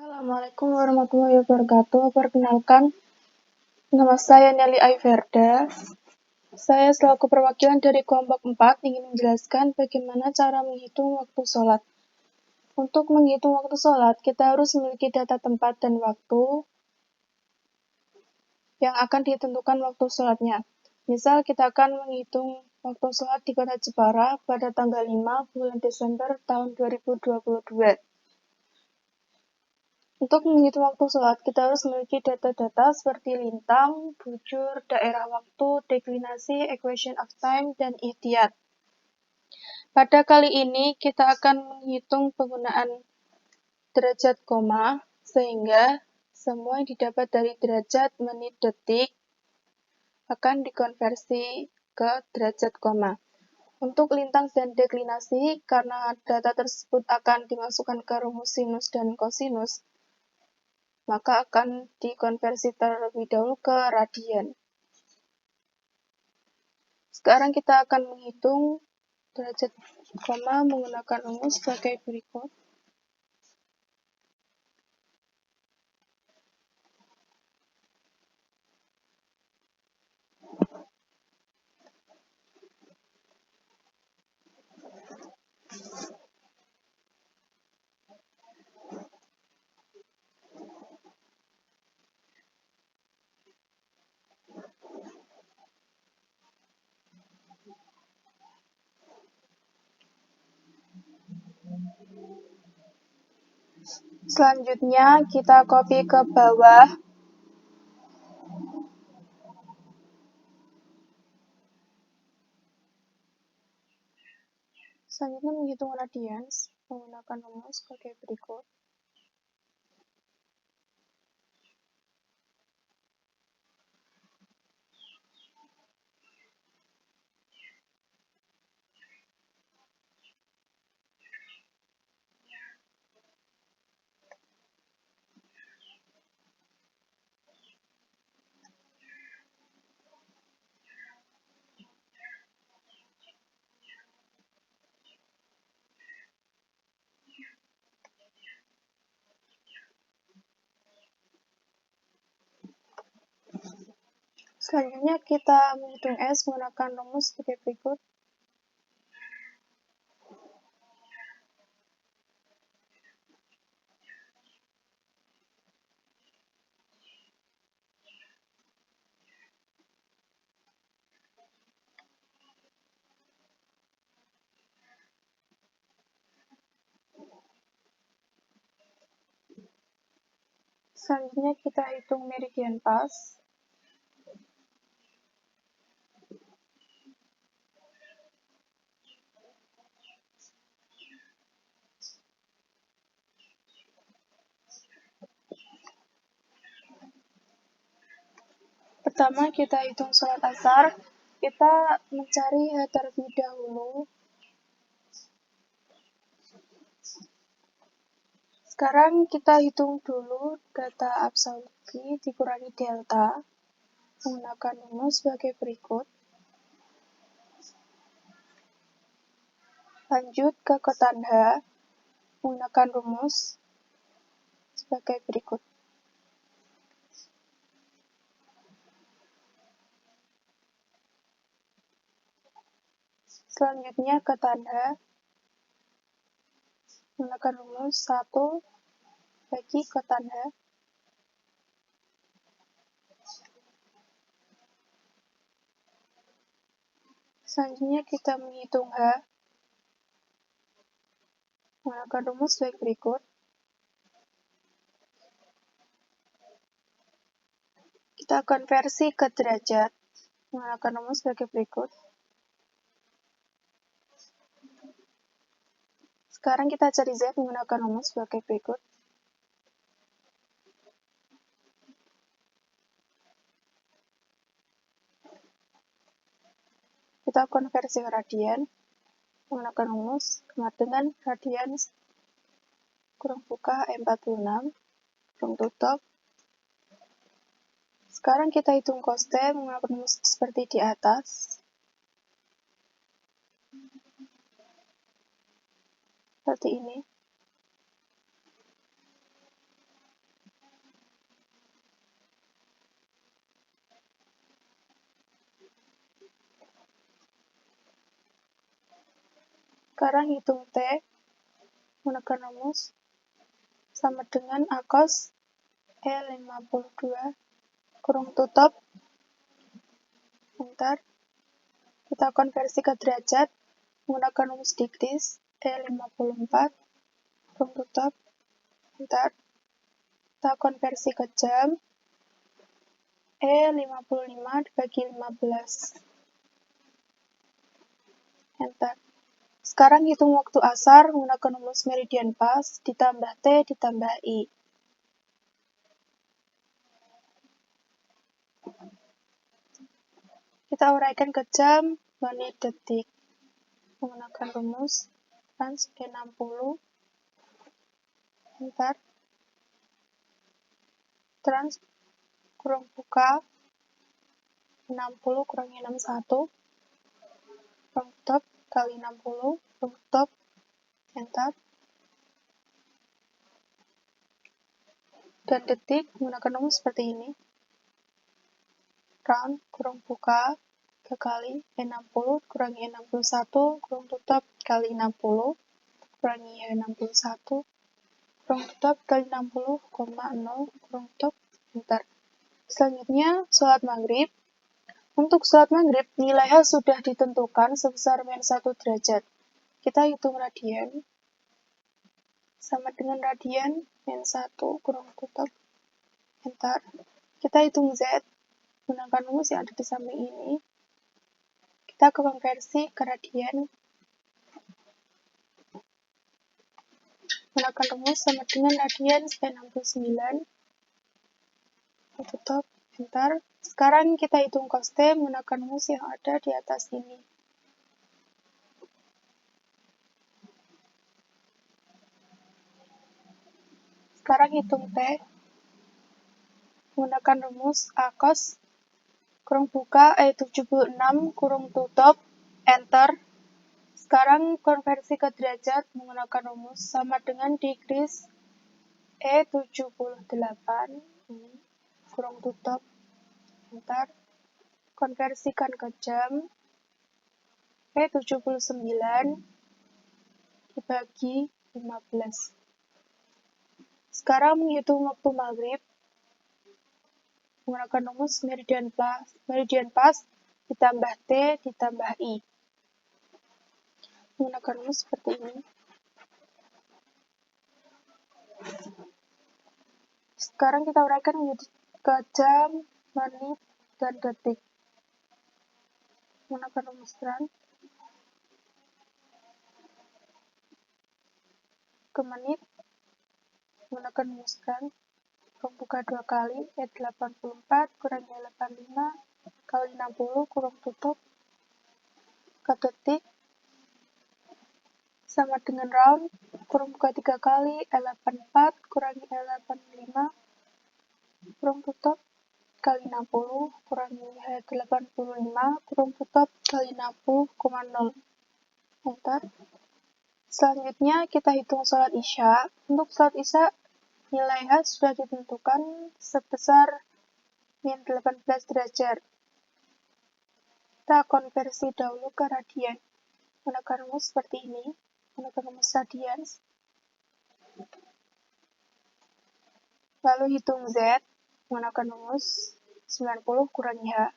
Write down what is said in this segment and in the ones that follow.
Assalamualaikum warahmatullahi wabarakatuh. Perkenalkan, nama saya Nelly Aiverda. Saya selaku perwakilan dari kelompok 4 ingin menjelaskan bagaimana cara menghitung waktu sholat. Untuk menghitung waktu sholat, kita harus memiliki data tempat dan waktu yang akan ditentukan waktu sholatnya. Misal, kita akan menghitung waktu sholat di Kota Jepara pada tanggal 5 bulan Desember tahun 2022. Untuk menghitung waktu sholat, kita harus memiliki data-data seperti lintang, bujur, daerah waktu, deklinasi, equation of time, dan ihtiyat. Pada kali ini, kita akan menghitung penggunaan derajat koma, sehingga semua yang didapat dari derajat, menit, detik akan dikonversi ke derajat koma. Untuk lintang dan deklinasi, karena data tersebut akan dimasukkan ke rumus sinus dan kosinus, maka akan dikonversi terlebih dahulu ke radian. Sekarang kita akan menghitung derajat koma menggunakan rumus sebagai berikut. Selanjutnya kita copy ke bawah. Selanjutnya menghitung radians menggunakan rumus sebagai berikut. Selanjutnya kita menghitung S menggunakan rumus sebagai berikut. Selanjutnya kita hitung meridian pas. Pertama kita hitung sholat asar. Kita mencari H terlebih dahulu. Sekarang kita hitung dulu data absolut dikurangi delta menggunakan rumus sebagai berikut. Lanjut ke kotan H menggunakan rumus sebagai berikut. Selanjutnya ke tanda menggunakan rumus 1 bagi ke tanda. Selanjutnya kita menghitung H menggunakan rumus sebagai berikut. Kita konversi ke derajat menggunakan rumus sebagai berikut. Sekarang kita cari Z menggunakan rumus sebagai berikut. Kita konversi ke radian menggunakan rumus dengan radian kurang buka 46 kurang tutup. Sekarang kita hitung koste menggunakan rumus seperti di atas. Seperti ini. Sekarang hitung T menggunakan rumus sama dengan A cos E52 kurung tutup. Bentar. Kita konversi ke derajat menggunakan rumus degrees E54 kurung tutup. Bentar. Kita konversi ke jam E55 dibagi 15. Enter. Sekarang hitung waktu asar menggunakan rumus meridian pas ditambah T ditambah I. Kita uraikan ke jam, menit, detik. Menggunakan rumus trans E60. Enter. Trans kurung buka 60 kurangi 61 kurung tutup kali 60 kurung tutup. Enter. Dan detik menggunakan rumus seperti ini. Round kurung buka 3 kali E60 kurangi E61 kurung tutup kali 60 kurangi E61 kurung tutup kali 60, 0 kurung tutup. Enter. Selanjutnya, sholat maghrib. Untuk sholat maghrib, nilai H sudah ditentukan sebesar -1 derajat. Kita hitung radian. Sama dengan radian -1 kurung tutup. Enter. Kita hitung Z. Gunakan rumus yang ada di samping ini. Kita konversi ke radian. Gunakan rumus sama dengan radian E69. Tutup. Enter. Sekarang kita hitung cos T menggunakan rumus yang ada di atas ini. Sekarang hitung T menggunakan rumus A cos kurung buka E76 kurung tutup. Enter. Sekarang konversi ke derajat menggunakan rumus sama dengan degrees E78 kurung tutup. Enter. Konversikan ke jam E79 dibagi 15. Sekarang menghitung waktu maghrib menggunakan rumus meridian pas ditambah T ditambah I. Menggunakan rumus seperti ini. Sekarang kita uraikan menjadi ke jam, menit, dan detik. Menggunakan rumus trans ke menit. Menggunakan rumus trans kurung buka 2 kali E84 kurangi E85 kali 60 kurung tutup ke detik sama dengan round kurung buka 3 kali E84 kurangi E85 kurung tutup kali 60 kurangi E85 kurung tutup kali 60,0. Enter. Selanjutnya kita hitung sholat isya. Untuk sholat isya nilai H sudah ditentukan sebesar -18 derajat. Kita konversi dahulu ke radian. Menggunakan rumus seperti ini. Menggunakan rumus radian. Lalu hitung Z. Menggunakan rumus 90 kurangi H.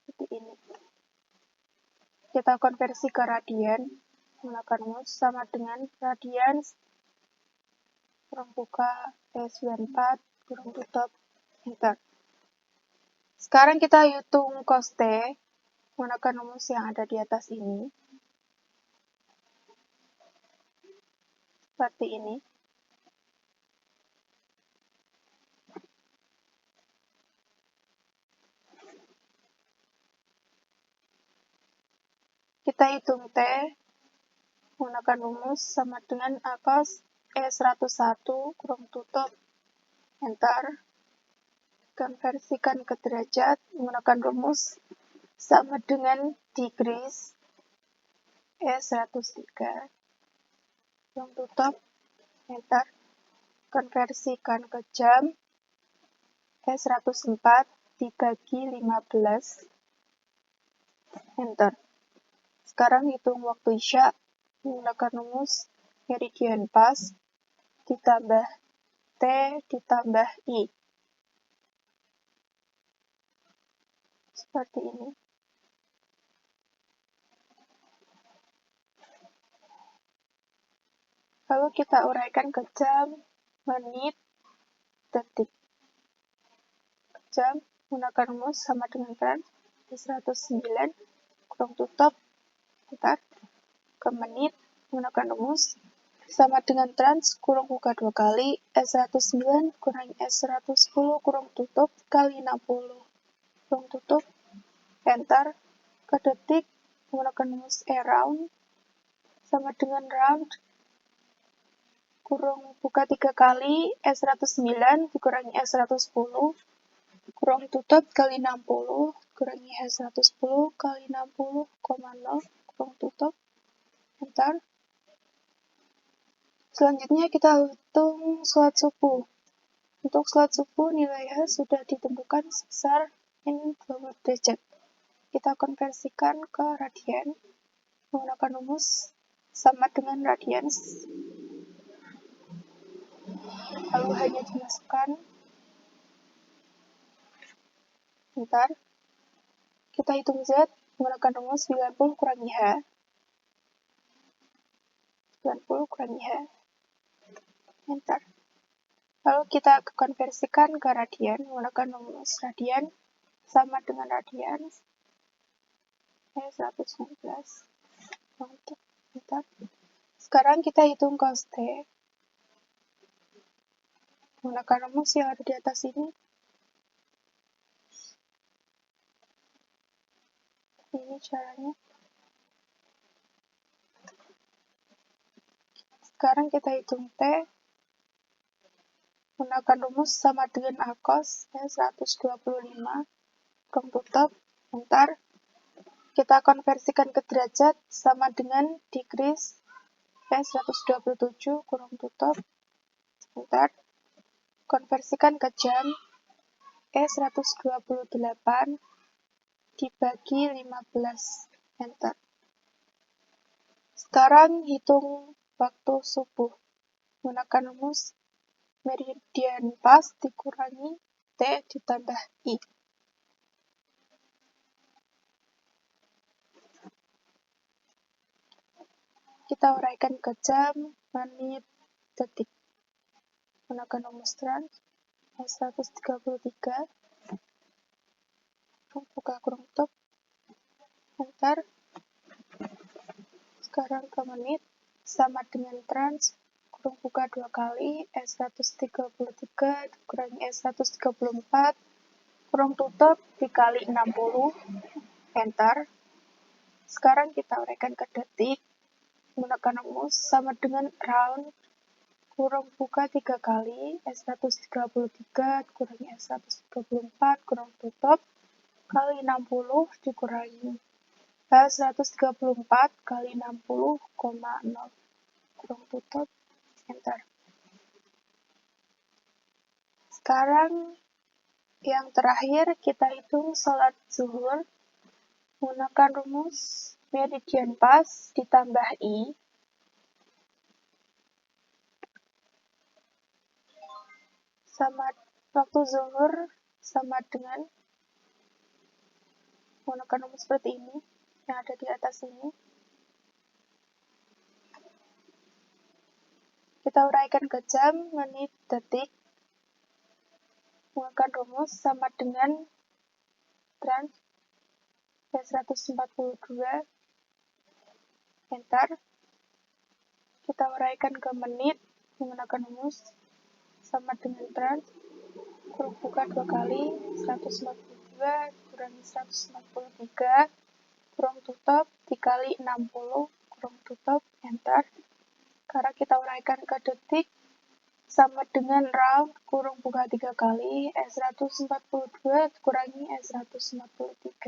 Seperti ini. Kita konversi ke radian. Menggunakan rumus sama dengan radian kurung buka E94 kurung tutup. Enter. Sekarang kita hitung cos T menggunakan rumus yang ada di atas ini. Seperti ini. Kita hitung T menggunakan rumus sama dengan A cos E101 kurung tutup. Enter. Konversikan ke derajat menggunakan rumus sama dengan degrees E103 kurung tutup. Enter. Konversikan ke jam E104 dibagi 15. enter. Sekarang hitung waktu Isya menggunakan rumus meridian pas ditambah T ditambah I. Seperti ini. Lalu kita uraikan ke jam, menit, detik. Jam menggunakan rumus sama dengan trans 109 kurang tutup enter. Ke menit menggunakan rumus sama dengan trans kurang buka 2 kali S109 kurangi S110 kurang tutup kali 60 kurang tutup enter. Ke detik menggunakan rumus around sama dengan round kurang buka 3 kali S109 dikurangi S110 kurang tutup kali 60 kurangi S110 kali 60, 0 kurang tutup enter. Selanjutnya kita hitung sholat subuh. Untuk sholat subuh nilainya sudah ditentukan sebesar min 20 derajat. Kita konversikan ke radian menggunakan rumus sama dengan radians. Lalu hanya dimasukkan enter. Kita hitung Z menggunakan rumus 90 kurangi H. 90 kurangi H. Enter. Lalu kita konversikan ke radian menggunakan rumus radian sama dengan radian. 119. Enter. Sekarang kita hitung cos T. Menggunakan rumus yang ada di atas ini. Ini caranya. Sekarang kita hitung T. Menggunakan rumus sama dengan A cos 125 kurang tutup enter. Kita konversikan ke derajat sama dengan degrees 127 kurang tutup enter. Konversikan ke jam 128 dibagi 15 enter. Sekarang hitung waktu subuh menggunakan rumus meridian pas dikurangi T ditambah I. Kita uraikan ke jam, menit, detik. Menggunakan rumus trans 133 buka kurung tutup enter. Sekarang ke menit sama dengan trans kurung buka 2 kali S133 dikurangi S134 kurung tutup dikali 60 enter. Sekarang kita uraikan ke detik menggunakan rumus sama dengan round kurung buka 3 kali S133 dikurangi S134 kurung tutup kali 60 dikurangi S134 kali 60, 0 kurung tutup enter. Sekarang yang terakhir kita hitung sholat zuhur menggunakan rumus meridian pas ditambah I. Sama waktu zuhur sama dengan menggunakan rumus seperti ini yang ada di atas ini. Kita uraikan ke jam, menit, detik. Menggunakan rumus sama dengan trans 142 enter. Kita uraikan ke menit menggunakan rumus sama dengan trans kurung buka 2 kali 142 kurangi 143 kurung tutup dikali 60 kurung tutup enter. Karena kita uraikan ke detik sama dengan round kurung buka 3 kali S142 kurangi S143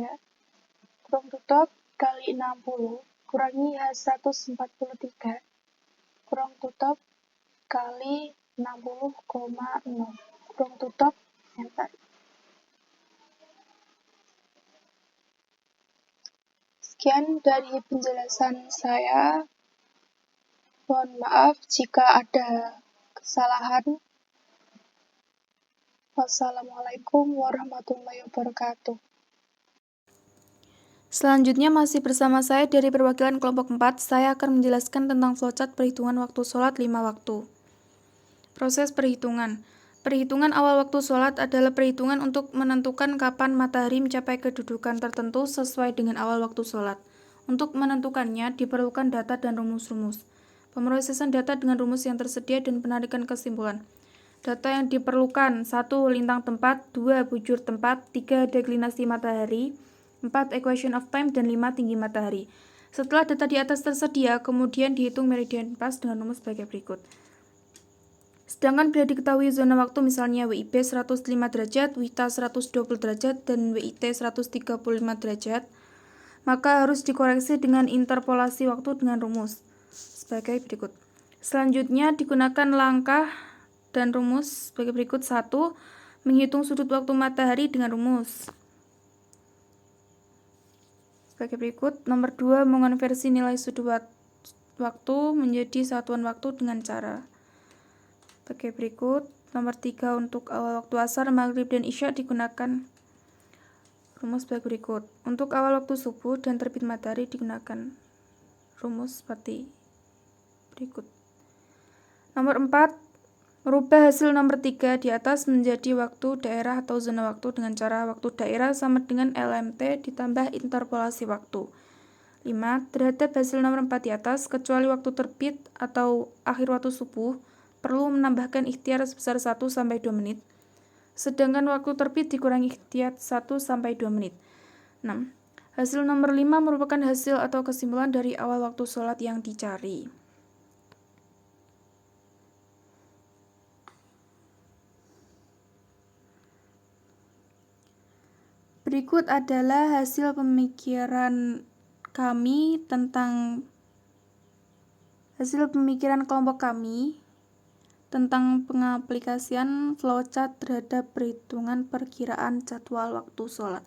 kurung tutup kali 60 kurangi S143 kurung tutup kali 60,0 kurung tutup enter. sekian dari penjelasan saya. Mohon maaf jika ada kesalahan. Wassalamualaikum warahmatullahi wabarakatuh. Selanjutnya masih bersama saya dari perwakilan kelompok 4, saya akan menjelaskan tentang flowchart perhitungan waktu sholat 5 waktu. Proses perhitungan. Perhitungan awal waktu sholat adalah perhitungan untuk menentukan kapan matahari mencapai kedudukan tertentu sesuai dengan awal waktu sholat. Untuk menentukannya diperlukan data dan rumus-rumus. Pemrosesan data dengan rumus yang tersedia dan penarikan kesimpulan. Data yang diperlukan: 1. Lintang tempat, 2. Bujur tempat, 3. Deklinasi matahari, 4. Equation of time, dan 5. Tinggi matahari. Setelah data di atas tersedia, kemudian dihitung meridian pas dengan rumus sebagai berikut. Sedangkan bila diketahui zona waktu misalnya WIB 105 derajat, WITA 120 derajat, dan WIT 135 derajat, maka harus dikoreksi dengan interpolasi waktu dengan rumus sebagai berikut. Selanjutnya digunakan langkah dan rumus sebagai berikut. 1. Menghitung sudut waktu matahari dengan rumus sebagai berikut. Nomor 2. Mengonversi nilai sudut waktu menjadi satuan waktu dengan cara sebagai berikut. Nomor 3. Untuk awal waktu asar, maghrib, dan isya digunakan rumus sebagai berikut. Untuk awal waktu subuh dan terbit matahari digunakan rumus seperti berikut. Nomor 4. Merubah hasil nomor 3 di atas menjadi waktu daerah atau zona waktu dengan cara waktu daerah sama dengan LMT ditambah interpolasi waktu. 5. Terhadap hasil nomor 4 di atas, kecuali waktu terbit atau akhir waktu subuh, perlu menambahkan ikhtiar sebesar 1-2 menit. Sedangkan waktu terbit dikurangi ikhtiar 1-2 menit. 6. Hasil nomor 5 merupakan hasil atau kesimpulan dari awal waktu sholat yang dicari. Berikut adalah hasil pemikiran kelompok kami tentang pengaplikasian flowchart terhadap perhitungan perkiraan jadwal waktu sholat.